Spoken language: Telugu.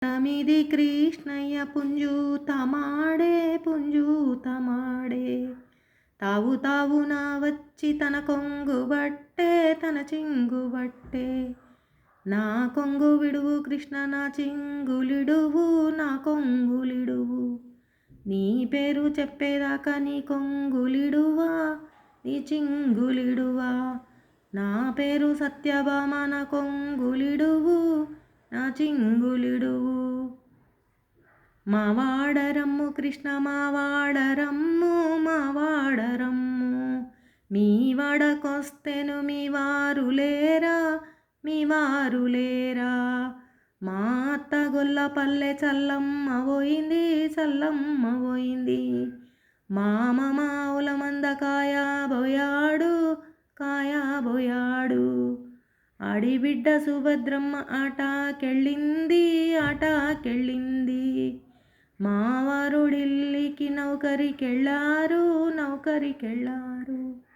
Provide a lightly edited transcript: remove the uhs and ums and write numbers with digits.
తమిది కృష్ణయ్య పుంజూతమాడే పుంజూతమాడే తావు తావున వచ్చి తన కొంగు బట్టే తన చింగు బట్టే నా కొంగు విడువు కృష్ణ నా చింగులిడువు నా కొంగులిడువు నీ పేరు చెప్పేదాకా నీ కొంగులిడువా నీ చింగులిడువా నా పేరు సత్యభామ నా కొంగులిడువు నా చింగులిడువు మా వాడరమ్ము కృష్ణ మా వాడరమ్ము మా వాడరమ్ము మీ వాడకొస్తేను మీ వారు లేరా మీ వారు లేరా మా అత్త గొల్ల పల్లె చల్లమ్మ పోయింది చల్లమ్మ పోయింది మామ మావుల మంద కాయబోయాడు కాయబోయాడు ఆడిబిడ్డ సుభద్రమ్మ ఆటకెళ్ళింది ఆటకెళ్ళింది మావారు ఢిల్లీకి నౌకరికెళ్ళారు నౌకరికెళ్ళారు